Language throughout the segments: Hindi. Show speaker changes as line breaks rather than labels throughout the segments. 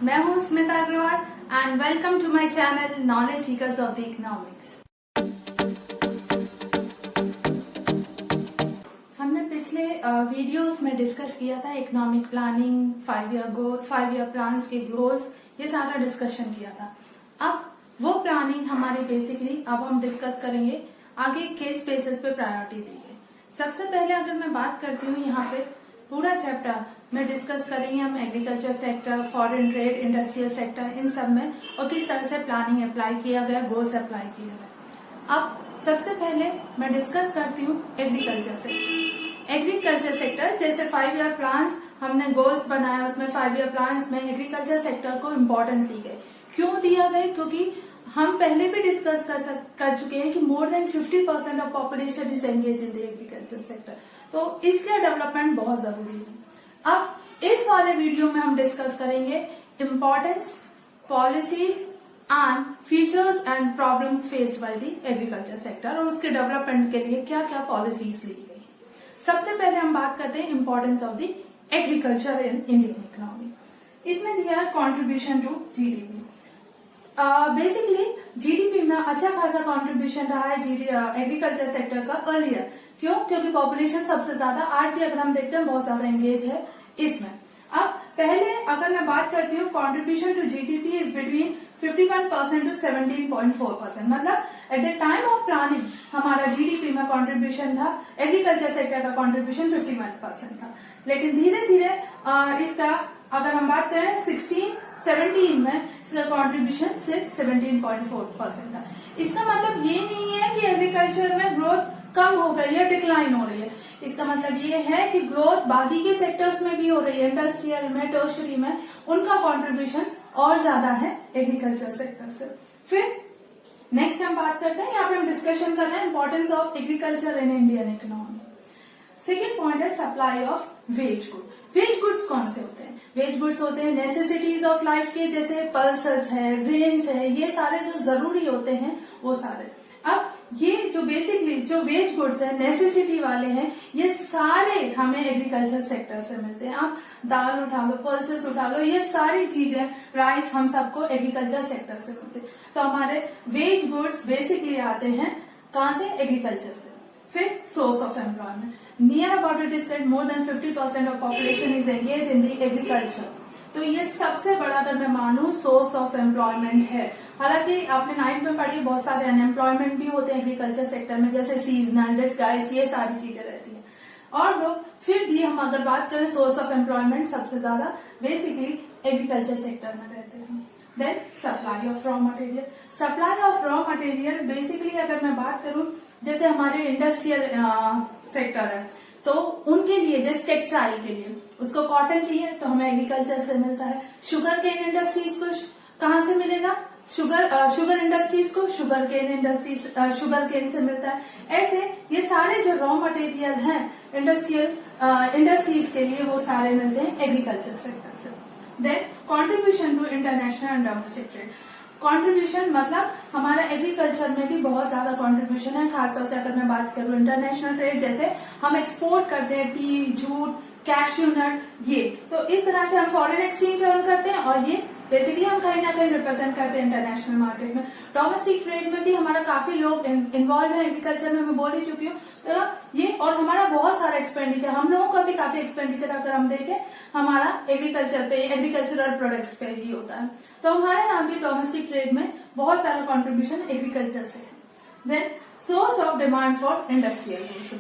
मैं हूं Smita Agarwal and welcome to my channel knowledge seekers of the economics. हमने पिछले वीडियोस में डिस्कस किया था इकोनॉमिक प्लानिंग, 5 ईयर प्लान्स के गोल्स, ये सारा डिस्कशन किया था। अब वो प्लानिंग हमारी बेसिकली अब हम डिस्कस करेंगे आगे किस बेसिस पे प्रायोरिटी दी गई। सबसे पहले अगर मैं बात करती हूँ, यहाँ पे पूरा चैप्टर में डिस्कस करेंगे हम agriculture sector, foreign trade, industrial sector, इन सब में और किस तरह से प्लानिंग अप्लाई किया गया, गोल्स अप्लाई किए गए। अब सबसे पहले मैं डिस्कस करती हूँ एग्रीकल्चर सेक्टर। एग्रीकल्चर सेक्टर जैसे 5 ईयर प्लान्स हमने गोल्स बनाया, उसमें 5 ईयर प्लान्स में एग्रीकल्चर सेक्टर को इम्पोर्टेंस दी गई। क्यों दिया गया? क्योंकि हम पहले भी डिस्कस कर चुके हैं कि more than 50% of population is engage in the agriculture sector, तो इसके डेवलपमेंट बहुत जरूरी है। अब इस वाले वीडियो में हम डिस्कस करेंगे importance, policies and features and problems faced by the agriculture sector और उसके डेवलपमेंट के लिए क्या क्या पॉलिसीज ली गई है। सबसे पहले हम बात करते हैं importance of the agriculture in Indian economy. इसमें दिया है contribution to GDP. Basically GDP में अच्छा खासा कंट्रीब्यूशन रहा है एग्रीकल्चर सेक्टर का अर्लियर। क्यों? क्योंकि पॉपुलेशन सबसे ज्यादा आज भी अगर हम देखते हैं बहुत ज्यादा एंगेज है इसमें। अब पहले अगर मैं बात करती हूँ contribution to GDP is between 51% to 17.4%। मतलब at the time of planning हमारा जीडीपी में कंट्रीब्यूशन था, एग्रीकल्चर सेक्टर का कंट्रीब्यूशन 51% था, लेकिन धीरे धीरे इसका अगर हम बात करें 16-17 में इसका कंट्रीब्यूशन सिर्फ 17.4% था। इसका मतलब ये नहीं है कि एग्रीकल्चर में ग्रोथ कम हो गई है, डिक्लाइन हो रही है। इसका मतलब ये है कि ग्रोथ बाकी के सेक्टर्स में भी हो रही है, इंडस्ट्रियल में, टर्शरी में, उनका कंट्रीब्यूशन और ज्यादा है एग्रीकल्चर सेक्टर से। फिर नेक्स्ट हम बात करते हैं, यहाँ पे हम डिस्कशन कर रहे हैं importance of agriculture in Indian economy. Second point है supply of wage good. Wage goods कौन से होते हैं? वेज गुड्स होते हैं नेसेसिटीज ऑफ लाइफ के, जैसे पल्सेस है, ग्रेन्स है, ये सारे जो जरूरी होते हैं वो सारे। अब ये जो बेसिकली जो वेज गुड्स है, नेसेसिटी वाले हैं, ये सारे हमें एग्रीकल्चर सेक्टर से मिलते हैं। आप दाल उठा लो, पल्सेस उठा लो, ये सारी चीजें, राइस, हम सबको एग्रीकल्चर सेक्टर से मिलते हैं। तो हमारे वेज गुड्स बेसिकली आते हैं कहाँ से? एग्रीकल्चर से। फिर source of employment, near about it is said more than 50% of population is engage in the agriculture. तो ये सबसे बड़ा अगर मैं मानूं सोर्स ऑफ एम्प्लॉयमेंट है। हालांकि आपने 9th में पढ़ी बहुत सारे अनएम्प्लॉयमेंट भी होते हैं एग्रीकल्चर सेक्टर में, जैसे सीजनल, डिस्गाइज, ये सारी चीजें रहती हैं। और दो फिर भी हम अगर बात करें सोर्स ऑफ एम्प्लॉयमेंट सबसे ज्यादा बेसिकली एग्रीकल्चर सेक्टर में रहते हैं। Then supply of raw material. Supply of raw material basically अगर मैं बात करूं, जैसे हमारे इंडस्ट्रियल सेक्टर है तो उनके लिए जैसे टेक्सटाइल के लिए उसको कॉटन चाहिए तो हमें एग्रीकल्चर से मिलता है। शुगर केन इंडस्ट्रीज को कहाँ से मिलेगा? शुगर इंडस्ट्रीज को शुगर केन से मिलता है। ऐसे ये सारे जो रॉ मटेरियल हैं इंडस्ट्रीज के लिए वो सारे मिलते हैं एग्रीकल्चर सेक्टर से। Then contribution to international and domestic trade. Contribution मतलब हमारा एग्रीकल्चर में भी बहुत ज्यादा कंट्रीब्यूशन है, खासतौर से अगर मैं बात करूं इंटरनेशनल ट्रेड, जैसे हम एक्सपोर्ट करते हैं टी, जूट, कैश्यू नट, ये तो इस तरह से हम फॉरेन एक्सचेंज अर्न करते हैं और ये बेसिकली हम कहीं ना कहीं रिप्रेजेंट करते हैं इंटरनेशनल मार्केट में। डोमेस्टिक ट्रेड में भी हमारा काफी लोग इन्वॉल्व है एग्रीकल्चर में, मैं बोल ही चुकी हूँ। तो ये और हमारा बहुत सारा एक्सपेंडिचर, हम लोगों का भी काफी एक्सपेंडिचर अगर हम देखें हमारा एग्रीकल्चर पे, एग्रीकल्चरल प्रोडक्ट्स पे ही होता है। तो हमारे यहाँ भी डोमेस्टिक ट्रेड में बहुत सारा कंट्रीब्यूशन एग्रीकल्चर से है। Then source of demand for industrial goods.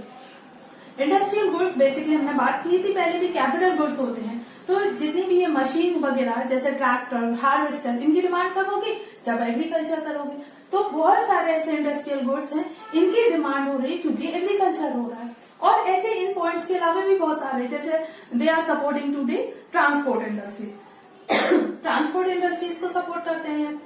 Industrial goods basically हमने बात की थी पहले भी, कैपिटल गुड्स होते हैं। तो जितनी भी ये मशीन वगैरह जैसे ट्रैक्टर, हार्वेस्टर, इनकी डिमांड कब होगी? जब एग्रीकल्चर करोगे। तो बहुत सारे ऐसे इंडस्ट्रियल गुड्स हैं, इनकी डिमांड हो रही है क्योंकि एग्रीकल्चर हो रहा है। और ऐसे इन पॉइंट्स के अलावा भी बहुत सारे, जैसे they are supporting to the transport industries. Transport industries को सपोर्ट करते हैं।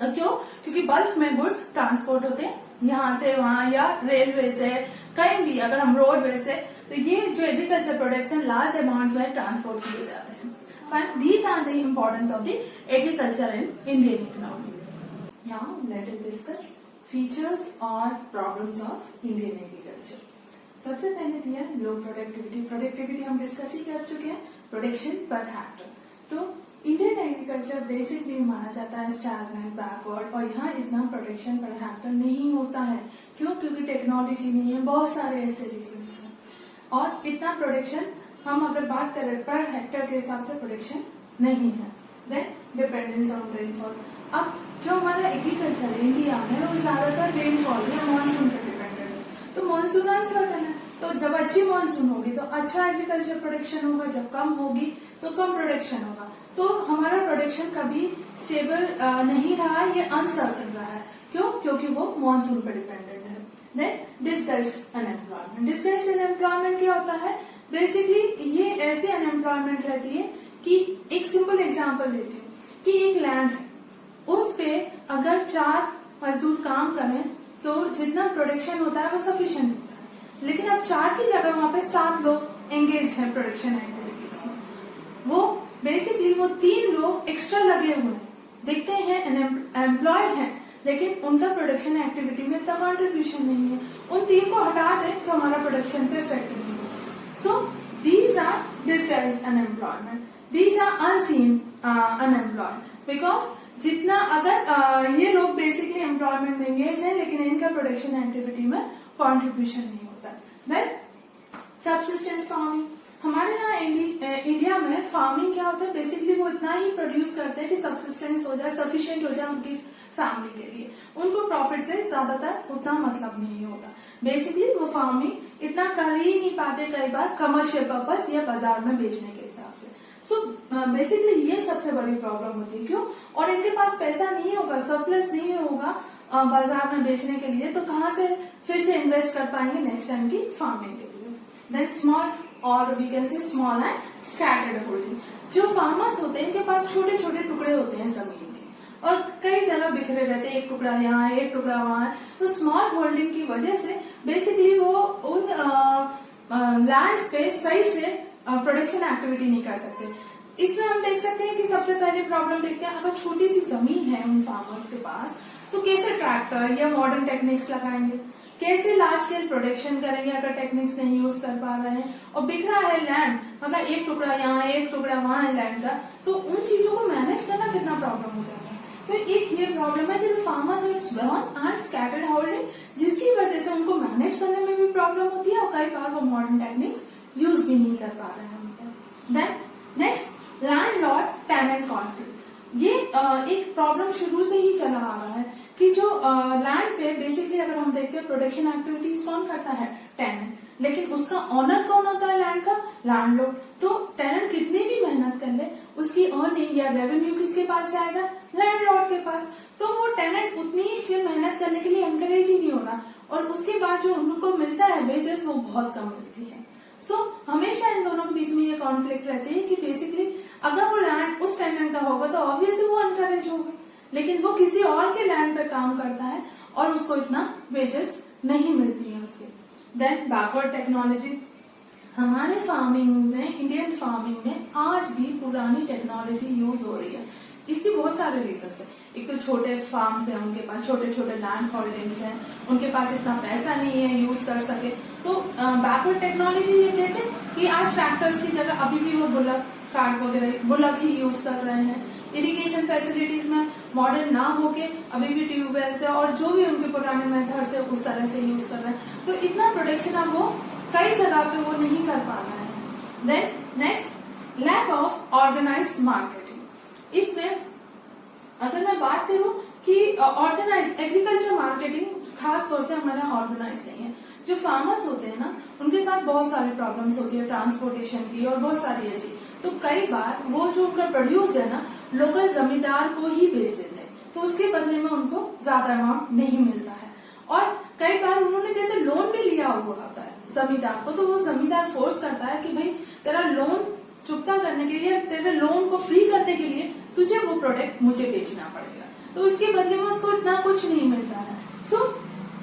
क्यों? क्योंकि बल्क में गुड्स ट्रांसपोर्ट होते हैं यहाँ से वहां या रेलवे से, कहीं भी अगर हम रोडवे से, तो ये जो एग्रीकल्चर प्रोडक्ट्स हैं लार्ज अमाउंट में ट्रांसपोर्ट किए जाते हैं। These are the importance of the agriculture in Indian economy. Now let us discuss features और प्रॉब्लम्स ऑफ इंडियन एग्रीकल्चर। सबसे पहले दिया लो प्रोडक्टिविटी। प्रोडक्टिविटी हम डिस्कस ही कर चुके हैं, प्रोडक्शन पर हेक्टर। तो इंडियन एग्रीकल्चर बेसिक भी माना जाता है स्टैग्नेंट, बैकवर्ड, और यहाँ इतना प्रोडक्शन पर हैपन नहीं होता है। क्यों? क्योंकि टेक्नोलॉजी नहीं है, बहुत सारे ऐसे रीजंस हैं। और इतना प्रोडक्शन हम अगर बात करें पर हेक्टर के हिसाब से प्रोडक्शन नहीं है। Then dependence on rainfall. अब जो हमारा एग्रीकल्चर है इंडिया में वो ज्यादातर रेनफॉल या मानसून पर डिपेंडेंट है। तो मानसून अनसर्टन है, तो जब अच्छी मानसून होगी तो अच्छा एग्रीकल्चर प्रोडक्शन होगा, जब कम होगी तो कम प्रोडक्शन होगा। तो हमारा प्रोडक्शन कभी स्टेबल नहीं रहा, ये अनसर्टन रहा है। क्यों? क्योंकि वो मानसून पर डिपेंडेंट है। Then disguised unemployment. Disguised unemployment क्या होता है? बेसिकली ये ऐसी अनएम्प्लॉयमेंट रहती है कि एक सिंपल एग्जांपल लेती हूँ कि एक लैंड है, उस पे अगर 4 मजदूर काम करें तो जितना प्रोडक्शन होता है वो सफिशिएंट होता है। लेकिन अब 4 की जगह वहां पे 7 लोग एंगेज हैं प्रोडक्शन एक्टिविटीज में। वो बेसिकली वो 3 लोग एक्स्ट्रा लगे हुए हैं, दिखते हैं एम्प्लॉयड हैं, लेकिन उनका प्रोडक्शन एक्टिविटी में इतना कॉन्ट्रीब्यूशन नहीं है। उन 3 को हटा दें तो हमारा प्रोडक्शन पे इफेक्ट नहीं होगा। So these are disguised unemployment, these are unseen unemployed, because जितना अगर ये लोग बेसिकली एम्प्लॉयमेंट में एंगेज है लेकिन इनका प्रोडक्शन एक्टिविटी में कॉन्ट्रीब्यूशन नहीं होता। Then subsistence farming. हमारे यहाँ इंडिया में फार्मिंग क्या होता है? बेसिकली वो इतना ही प्रोड्यूस करते हैं कि सबसिस्टेंस हो जाए, सफिशिएंट हो जाए उनकी फैमिली के लिए। उनको प्रॉफिट से ज्यादातर उतना मतलब नहीं होता। बेसिकली वो फार्मिंग इतना कर ही नहीं पाते कई बार कमर्शियल पर्पस या बाजार में बेचने के हिसाब से। सो बेसिकली ये सबसे बड़ी प्रॉब्लम होती है। क्यों? और इनके पास पैसा नहीं होगा, सरप्लस नहीं होगा बाजार में बेचने के लिए, तो कहाँ से फिर से इन्वेस्ट कर पाएंगे नेक्स्ट टाइम की फार्मिंग के लिए। देन स्मॉल और we can say small and scattered holding. जो फार्मर्स होते हैं इनके पास छोटे छोटे टुकड़े होते हैं जमीन के और कई जगह बिखरे रहते हैं, एक टुकड़ा यहाँ है, एक टुकड़ा वहां है। तो स्मॉल होल्डिंग की वजह से बेसिकली वो उन लैंड्स पे सही से प्रोडक्शन एक्टिविटी नहीं कर सकते। इसमें हम देख सकते हैं कि सबसे पहले प्रॉब्लम देखते हैं, अगर छोटी सी जमीन है उन फार्मर्स के पास तो कैसे ट्रैक्टर या मॉडर्न टेक्निक्स लगाएंगे, कैसे लार्ज स्केल प्रोडक्शन करेंगे अगर टेक्निक्स नहीं यूज कर पा रहे हैं। और बिखरा है लैंड, मतलब एक टुकड़ा यहाँ एक टुकड़ा वहां है लैंड का, तो उन चीजों को मैनेज करना कितना प्रॉब्लम हो जाता है। तो एक ये प्रॉब्लम है कि फार्मर्स है स्मॉल एंड स्कैटर्ड होल्डिंग, जिसकी वजह से उनको मैनेज करने में भी प्रॉब्लम होती है और कई बार वो मॉडर्न टेक्निक्स यूज भी नहीं कर पा रहे हैं। Then next landlord tenant conflict. ये एक प्रॉब्लम शुरू से ही चला आ रहा है कि जो लैंड पे बेसिकली अगर हम देखते हैं प्रोडक्शन एक्टिविटीज कौन करता है? टेनेंट। लेकिन उसका ऑनर कौन होता है लैंड का? लैंडलॉर्ड। तो टेनेंट कितनी भी मेहनत कर ले, उसकी अर्निंग या रेवेन्यू किसके पास जाएगा? लैंडलॉर्ड के पास। तो वो टेनेंट उतनी ही फिर मेहनत करने के लिए एनकरेज ही नहीं हो रहा, और उसके बाद जो उनको मिलता है वेजेस वो बहुत कम मिलती है। सो हमेशा इन दोनों के बीच में ये कॉन्फ्लिक्ट रहती है कि बेसिकली अगर वो लैंड उस टेनेंट का होगा तो ऑब्वियसली वो एनकरेज होगा, लेकिन वो किसी और के लैंड पे काम करता है और उसको इतना वेजेस नहीं मिलती है उसके। Then backward technology. हमारे फार्मिंग में, इंडियन फार्मिंग में आज भी पुरानी टेक्नोलॉजी यूज हो रही है। इसके बहुत सारे रीजन है। एक तो छोटे फार्म्स हैं, उनके पास छोटे छोटे लैंड होल्डिंग्स हैं, उनके पास इतना पैसा नहीं है यूज कर सके। तो बैकवर्ड टेक्नोलॉजी ये कैसे कि आज ट्रैक्टर्स की जगह अभी भी वो बुलक कार्ट वगैरह बुलक ही यूज कर रहे हैं। इरिगेशन फैसिलिटीज में मॉडर्न ना होके अभी भी ट्यूबवेल से और जो भी उनके पुराने मेथड से उस तरह से यूज कर रहे हैं। तो इतना प्रोडक्शन अब वो कई जगह पे वो नहीं कर पा रहे हैं। Then next lack of organise marketing. इसमें अगर मैं बात करूं कि ऑर्गेनाइज एग्रीकल्चर मार्केटिंग खास तौर से हमारा ऑर्गेनाइज नहीं है। जो फार्मर्स होते हैं ना उनके साथ बहुत सारी प्रॉब्लम्स होती है ट्रांसपोर्टेशन की और बहुत सारी ऐसी। तो कई बार वो जो उनका प्रोड्यूस है ना लोकल जमींदार को ही बेच देते हैं, तो उसके बदले में उनको ज्यादा अमाउंट नहीं मिलता है। और कई बार उन्होंने जैसे लोन भी लिया हुआ होता है जमींदार को, तो वो जमींदार फोर्स करता है कि भाई तेरा लोन चुकता करने के लिए, तेरे लोन को फ्री करने के लिए तुझे वो प्रोडक्ट मुझे बेचना पड़ेगा। तो उसके बदले में उसको इतना कुछ नहीं मिलता है।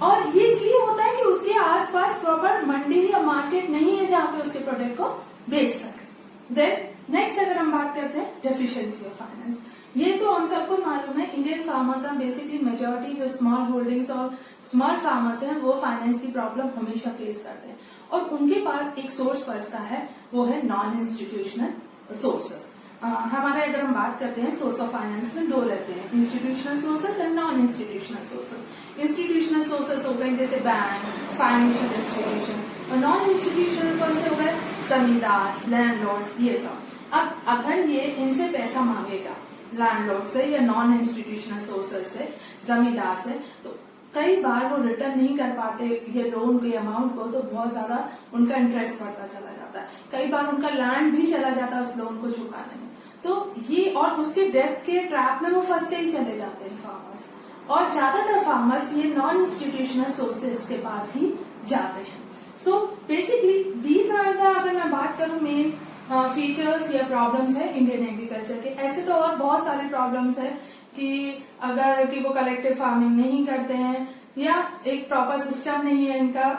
और ये इसलिए होता है कि उसके आसपास प्रॉपर मंडी या मार्केट नहीं है जहाँ पे उसके प्रोडक्ट को बेच सके। देन नेक्स्ट अगर हम बात करते हैं डेफिशिएंसी ऑफ फाइनेंस। ये तो हम सबको मालूम है, इंडियन फार्मर्स हैं बेसिकली मेजोरिटी जो स्मॉल होल्डिंग्स और स्मॉल फार्मर्स हैं वो फाइनेंस की प्रॉब्लम हमेशा फेस करते हैं और उनके पास एक सोर्स बचता है, वो है नॉन इंस्टीट्यूशनल सोर्सेस। हमारे अगर हम बात करते हैं सोर्स ऑफ फाइनेंस में दो रहते हैं, institutional sources and non institutional sources. Institutional sources हो गए जैसे बैंक, फाइनेंशियल इंस्टीट्यूशन, और नॉन इंस्टीट्यूशनल कौन से हो गए, जमींदार, लैंडलॉर्ड्स, ये सब। अब अगर ये इनसे पैसा मांगेगा लैंडलॉर्ड से या नॉन इंस्टीट्यूशनल सोर्सेस से, जमींदार से, तो कई बार वो रिटर्न नहीं कर पाते ये लोन के अमाउंट को, तो बहुत ज्यादा उनका इंटरेस्ट बढ़ता चला जाता है। कई बार उनका लैंड भी चला जाता है उस लोन को चुकाने में। तो ये और उसके डेब्ट के ट्रैप में वो फंसते ही चले जाते हैं फार्मर्स, और ज्यादातर फार्मर्स ये नॉन इंस्टीट्यूशनल सोर्सेज के पास ही जाते हैं। So basically these are the, अगर मैं बात करूं मेन फीचर्स या प्रॉब्लम्स है इंडियन एग्रीकल्चर के। ऐसे तो और बहुत सारे प्रॉब्लम्स है कि अगर कि वो कलेक्टिव फार्मिंग नहीं करते हैं या एक प्रॉपर सिस्टम नहीं है इनका,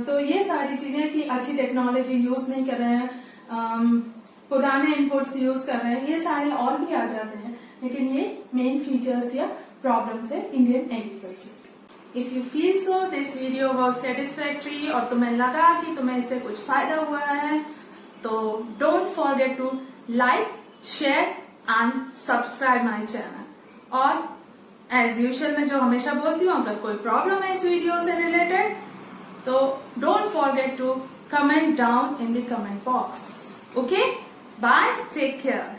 तो ये सारी चीजें कि अच्छी टेक्नोलॉजी यूज नहीं कर रहे हैं, पुराने इनपुट्स यूज कर रहे हैं, ये सारे और भी आ जाते हैं। लेकिन ये मेन फीचर्स या प्रॉब्लम्स है Indian agriculture. If you feel so this video was satisfactory और तुम्हें लगा कि तुम्हें इससे कुछ फायदा हुआ है, तो don't forget to like, share and subscribe my channel. और एज यूजुअल मैं जो हमेशा बोलती हूँ, अगर कोई प्रॉब्लम है इस वीडियो से रिलेटेड तो don't forget to comment down in the comment box. Okay, bye, take care.